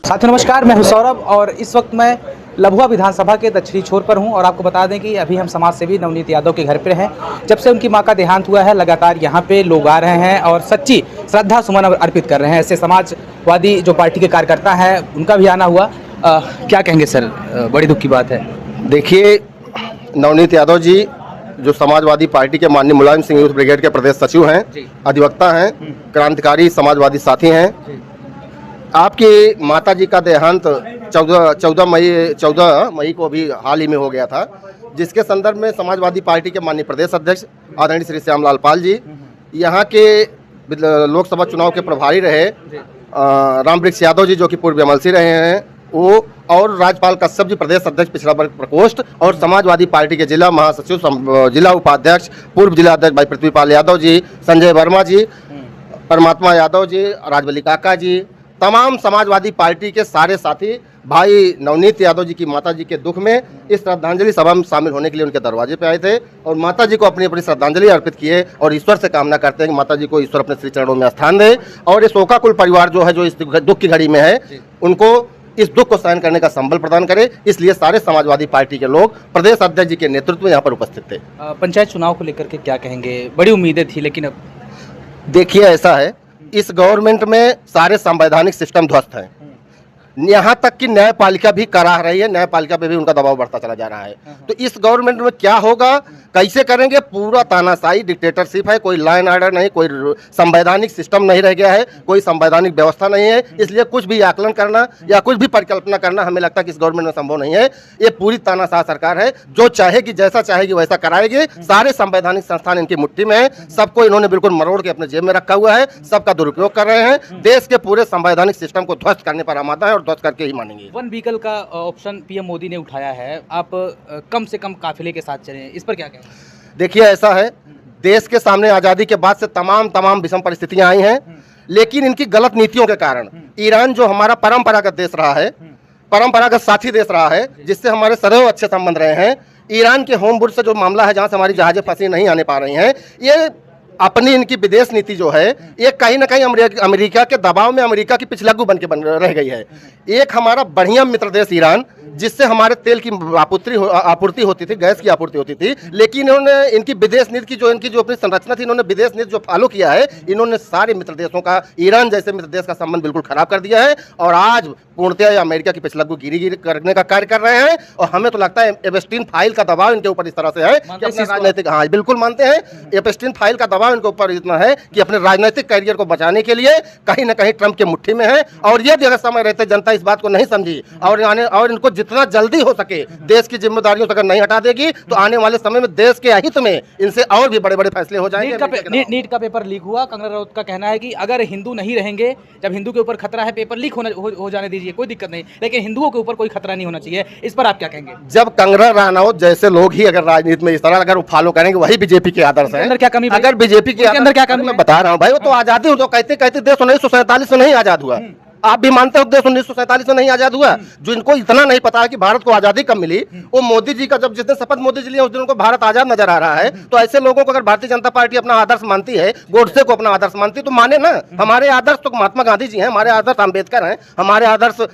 साथियों नमस्कार, मैं हूं सौरभ और इस वक्त मैं लभुआ विधानसभा के दक्षिणी छोर पर हूं और आपको बता दें कि अभी हम समाज सेवी नवनीत यादव के घर पे हैं। जब से उनकी मां का देहांत हुआ है लगातार यहां पे लोग आ रहे हैं और सच्ची श्रद्धा सुमन अर्पित कर रहे हैं। ऐसे समाजवादी जो पार्टी के कार्यकर्ता हैं उनका भी आना हुआ। क्या कहेंगे सर, बड़ी दुख की बात है। देखिए, नवनीत यादव जी जो समाजवादी पार्टी के माननीय मुलायम सिंह यूथ ब्रिगेड के प्रदेश सचिव हैं, अधिवक्ता हैं, क्रांतिकारी समाजवादी साथी हैं। आपकी माता जी का देहांत 14 मई को अभी हाल ही में हो गया था, जिसके संदर्भ में समाजवादी पार्टी के माननीय प्रदेश अध्यक्ष आदरणीय श्री श्यामलाल पाल जी, यहाँ के लोकसभा चुनाव के प्रभारी रहे रामवृक्ष यादव जी जो कि पूर्व एमएलसी रहे हैं वो, और राज्यपाल कश्यप जी प्रदेश अध्यक्ष पिछड़ा वर्ग प्रकोष्ठ, और समाजवादी पार्टी के जिला महासचिव, जिला उपाध्यक्ष, पूर्व जिला अध्यक्ष भाई पृथ्वीपाल यादव जी, संजय वर्मा जी, परमात्मा यादव जी, राजबली काका जी, तमाम समाजवादी पार्टी के सारे साथी भाई नवनीत यादव जी की माता जी के दुख में इस श्रद्धांजलि सभा में शामिल होने के लिए उनके दरवाजे पे आए थे और माता जी को अपनी अपनी श्रद्धांजलि अर्पित किए और ईश्वर से कामना करते हैं कि माता जी को ईश्वर अपने श्री चरणों में स्थान दे और ये शोकाकुल परिवार जो है, जो इस दुख की घड़ी में है, उनको इस दुख को सहन करने का संबल प्रदान करे। इसलिए सारे समाजवादी पार्टी के लोग प्रदेश अध्यक्ष जी के नेतृत्व में यहाँ पर उपस्थित थे। पंचायत चुनाव को लेकर के क्या कहेंगे? बड़ी उम्मीदें थी लेकिन अब देखिए, ऐसा है, इस गवर्नमेंट में सारे संवैधानिक सिस्टम ध्वस्त हैं। यहाँ तक कि न्यायपालिका भी कराह रही है, न्यायपालिका पे भी उनका दबाव बढ़ता चला जा रहा है। तो इस गवर्नमेंट में क्या होगा, कैसे करेंगे? पूरा तानाशाही डिक्टेटरशिप है, कोई लॉ एंड ऑर्डर नहीं, कोई संवैधानिक सिस्टम नहीं रह गया है, कोई संवैधानिक व्यवस्था नहीं है। इसलिए कुछ भी आकलन करना या कुछ भी परिकल्पना करना हमें लगता है कि इस गवर्नमेंट में संभव नहीं है। ये पूरी तानाशाह सरकार है, जो चाहेगी, जैसा चाहेगी वैसा कराएगी। सारे संवैधानिक संस्थान इनकी मुट्ठी में है, सबको इन्होंने बिल्कुल मरोड़ के अपने जेब में रखा हुआ है, सबका दुरुपयोग कर रहे हैं। देश के पूरे संवैधानिक सिस्टम को ध्वस्त करने पर आमादा है और ध्वस्त करके ही मानेंगे। वन व्हीकल का ऑप्शन पीएम मोदी ने उठाया है, आप कम से कम काफिले के साथ चलें, इस पर क्या कहें? देखिए, ऐसा है, देश के सामने आज़ादी के बाद से तमाम विषम परिस्थितियां आई हैं, लेकिन इनकी गलत नीतियों के कारण ईरान जो हमारा परंपरागत देश रहा है, परंपरागत साथी देश रहा है, जिससे हमारे सदैव अच्छे संबंध रहे हैं, ईरान के होमबुर्ज से जो मामला है, जहां से हमारी जहाजें फंसी नहीं आने पा रही हैं, ये अपनी इनकी विदेश नीति जो है ये कहीं ना कहीं अमेरिका के दबाव में अमेरिका की पिछलग्गू बन के रह गई है। एक हमारा बढ़िया मित्र देश ईरान, जिससे हमारे तेल की आपूर्ति होती थी, गैस की आपूर्ति होती थी, लेकिन इन्होंने इनकी विदेश नीति की जो अपनी संरचना थी, इन्होंने विदेश नीति जो फॉलो किया है, इन्होंने सारे मित्र देशों का, ईरान जैसे मित्र देश का संबंध बिल्कुल खराब कर दिया है और आज पूर्णतः अमेरिका की पिछलग्गू गिरी करने का कार्य कर रहे हैं। और हमें तो लगता है एप्स्टीन फाइल का दबाव इनके ऊपर इस तरह से है कि अपने राजनीतिक, हाँ बिल्कुल मानते हैं, एप्स्टीन फाइल का दबाव इनके ऊपर इतना है कि अपने राजनीतिक करियर को बचाने के लिए कहीं ना कहीं ट्रंप के मुट्ठी में है। और ये अगर समय रहते जनता इस बात को नहीं समझी और इनको जितना जल्दी हो सके देश की जिम्मेदारियों से अगर नहीं हटा देगी तो आने वाले समय में देश के हित में इनसे और भी बड़े बड़े फैसले हो जाएंगे। नीट का पेपर लीक हुआ, कंगना रनौत का कहना है कि अगर हिंदू नहीं रहेंगे, जब हिंदू के ऊपर खतरा है, पेपर लीक हो जाने दीजिए, कोई दिक्कत नहीं, लेकिन हिंदुओं के ऊपर कोई खतरा नहीं होना चाहिए। इस पर आप क्या कहेंगे? जब कंगना रनौत जैसे लोग ही अगर राजनीति में इस तरह अगर फॉलो करेंगे, वही बीजेपी के आदर्श है। अंदर क्या कमी? अगर बीजेपी के अंदर क्या कमी, मैं बता रहा हूँ भाई, वो तो आजादी हो, तो कहते देश 1947 से नहीं आजाद हुआ। आप भी मानते हो देश 1947 में नहीं आजाद हुआ? जो इनको इतना नहीं पता है कि भारत को आजादी कब मिली, वो मोदी जी का जब जिस दिन शपथ मोदी जी लिए उस दिन उनको भारत आजाद नजर आ रहा है। तो ऐसे लोगों को अगर भारतीय जनता पार्टी अपना आदर्श मानती है, गोडसे को अपना आदर्श मानती है, तो माने ना। हमारे आदर्श तो महात्मा गांधी जी हैं, हमारे आदर्श अम्बेडकर हैं, हमारे आदर्श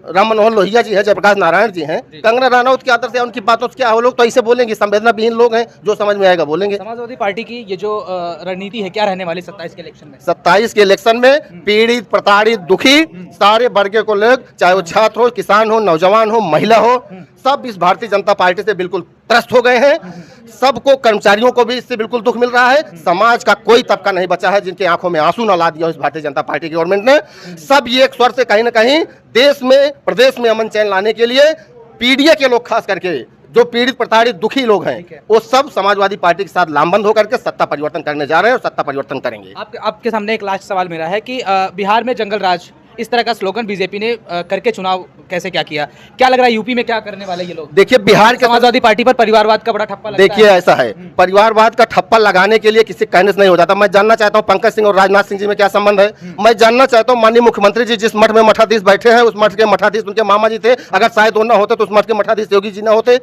राम मनोहर लोहिया जी हैं, जयप्रकाश नारायण जी हैं। कंगना रनौत के आदर्श या उनकी बातों से क्या हो, लोग तो ऐसे बोलेंगे, संवेदना विहीन लोग हैं, जो समझ में आएगा बोलेंगे। समाजवादी पार्टी की ये जो रणनीति है, क्या रहने वाली 27 के इलेक्शन में? 27 के इलेक्शन में पीड़ित, प्रताड़ित, दुखी सारे वर्ग को लोग, चाहे वो छात्र हो, किसान हो, नौजवान हो, महिला हो, सब इस भारतीय जनता पार्टी से बिल्कुल त्रस्त हो गए हैं। सबको, कर्मचारियों को भी इससे बिल्कुल दुख मिल रहा है। समाज का कोई तबका नहीं बचा है जिनकी आंखों में आंसू न ला दिया इस भारतीय जनता पार्टी की गवर्नमेंट ने। सब ये एक स्वर से कहीं ना कहीं देश में, प्रदेश में अमन चैन लाने के लिए पीडीए के लोग, खास करके जो पीड़ित, प्रताड़ित, दुखी लोग हैं, वो सब समाजवादी पार्टी के साथ लामबंद होकर के सत्ता परिवर्तन करने जा रहे हैं और सत्ता परिवर्तन करेंगे। आपके सामने एक लास्ट सवाल मेरा है कि बिहार में जंगल राज, इस तरह का स्लोगन बीजेपी ने करके चुनाव कैसे क्या किया, क्या लग रहा है यूपी में क्या करने वाले ये लोग? देखिए बिहार के समाजवादी पार्टी पर परिवारवाद का बड़ा ठप्पा लगता देखिए है। ऐसा है, परिवारवाद का ठप्पा लगाने के लिए किसी कहने से नहीं हो जाता। मैं जानना चाहता हूं पंकज सिंह और राजनाथ सिंह जी में क्या संबंध है। मैं जानना चाहता हूं माननीय मुख्यमंत्री जी जिस मठ में मठाधीश बैठे हैं, उस मठ के मठाधीश उनके मामा जी थे। अगर शायद वो ना होते तो उस मठ के मठाधीश योगी जी ना होते।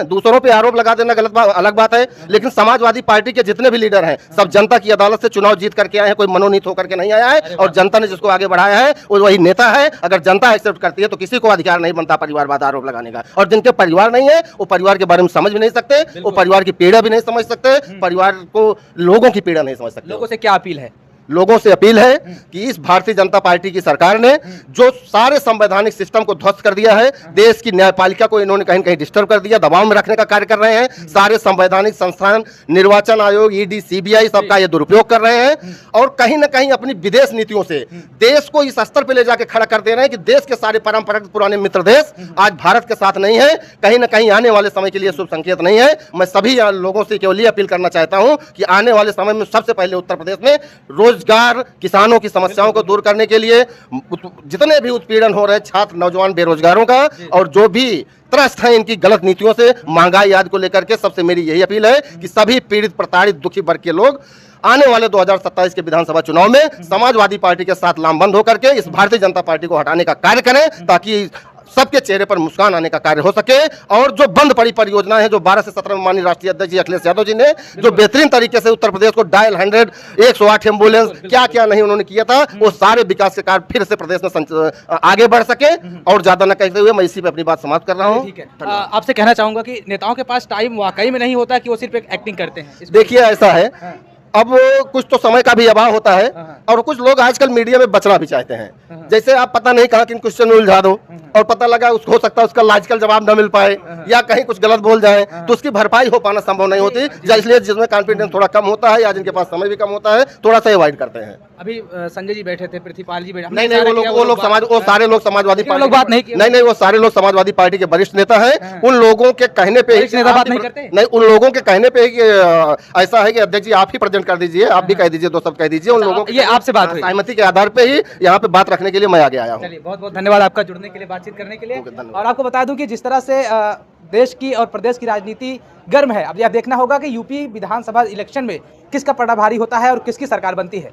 दूसरों पे आरोप लगा देना गलत अलग बात है, लेकिन समाजवादी पार्टी के जितने भी लीडर हैं सब जनता की अदालत से चुनाव जीत करके आए हैं, कोई मनोनीत होकर के नहीं आया है। और जनता ने जिसको आगे बढ़ाया है वो वही नेता है। अगर जनता एक्सेप्ट करती है तो किसी को अधिकार नहीं बनता परिवारवाद आरोप लगाने का। और जिनके परिवार नहीं है वो परिवार के बारे में समझ भी नहीं सकते, वो परिवार की पीड़ा भी नहीं समझ सकते, परिवार को लोगों की पीड़ा नहीं समझ सकते। लोगों से क्या अपील है? लोगों से अपील है कि इस भारतीय जनता पार्टी की सरकार ने जो सारे संवैधानिक सिस्टम को ध्वस्त कर दिया है, देश की न्यायपालिका को इन्होंने कहीं कहीं डिस्टर्ब कर दिया, दबाव में रखने का कार्य कर रहे हैं। सारे संवैधानिक संस्थान, निर्वाचन आयोग, ईडी, सीबीआई सबका ये दुरुपयोग कर रहे हैं और कहीं ना कहीं अपनी विदेश नीतियों से देश को इस स्तर पर ले जाकर खड़ा कर दे रहे हैं कि देश के सारे परंपरागत पुराने मित्र देश आज भारत के साथ नहीं है। कहीं ना कहीं आने वाले समय के लिए शुभ संकेत नहीं है। मैं सभी लोगों से केवल अपील करना चाहता हूं कि आने वाले समय में सबसे पहले उत्तर प्रदेश में रोजगार, किसानों की समस्याओं को दूर करने के लिए जितने भी उत्पीड़न हो रहे छात्र, नौजवान, बेरोजगारों का और जो भी त्रस्त है इनकी गलत नीतियों से, महंगाई आदि को लेकर के, सबसे मेरी यही अपील है कि सभी पीड़ित, प्रताड़ित, दुखी वर्ग के लोग आने वाले 2027 के विधानसभा चुनाव में समाजवादी पार्टी के साथ लामबंद होकर के इस भारतीय जनता पार्टी को हटाने का कार्य करें, ताकि सबके चेहरे पर मुस्कान आने का कार्य हो सके। और जो बंद पड़ी परियोजनाएं हैं, जो 12 से 17 में माननीय राष्ट्रीय अध्यक्ष जी अखिलेश यादव जी ने जो बेहतरीन तरीके से उत्तर प्रदेश को डायल 100, 108 एम्बुलेंस, क्या क्या नहीं उन्होंने किया था, वो सारे विकास के कार्य फिर से प्रदेश में आगे बढ़ सके। और ज्यादा न कहते हुए मैं इसी पे अपनी बात समाप्त कर रहा हूँ। ठीक है, आपसे कहना चाहूंगा कि नेताओं के पास टाइम वाकई में नहीं होता कि वो सिर्फ एक एक्टिंग करते हैं। देखिए ऐसा है, अब कुछ तो समय का भी अभाव होता है और कुछ लोग आजकल मीडिया में बचना भी चाहते हैं। जैसे आप पता नहीं कहाँ किन क्वेश्चन में उलझा दो और पता लगा उसको हो सकता है उसका लॉजिकल जवाब न मिल पाए या कहीं कुछ गलत बोल जाए तो उसकी भरपाई हो पाना संभव नहीं होती। इसलिए जिसमें कॉन्फिडेंस थोड़ा कम होता है या जिनके पास समय भी कम होता है, थोड़ा सा अवॉइड करते हैं। अभी संजय जी बैठे थे, पृथ्वीपाल जी बैठे, नहीं वो लोग सारे लोग समाजवादी पार्टी, बात नहीं, नहीं वो सारे लोग समाजवादी पार्टी के वरिष्ठ नेता हैं। उन लोगों के कहने पे बात नहीं करते, नहीं उन लोगों के कहने पे ऐसा है कि अध्यक्ष जी आप ही प्रेजेंट कर दीजिए, आप भी कह दीजिए, दो सब कह दीजिए। उन लोगों ये आपसे बात हुई, सहमति के आधार पे ही यहाँ पे बात रखने के लिए मैं आगे आया हूँ। चलिए बहुत बहुत धन्यवाद आपका जुड़ने के लिए, बातचीत करने के लिए। और आपको बता दूं कि जिस तरह से देश की और प्रदेश की राजनीति गर्म है, अब यह देखना होगा कि यूपी विधानसभा इलेक्शन में किसका पलड़ा भारी होता है और किसकी सरकार बनती है।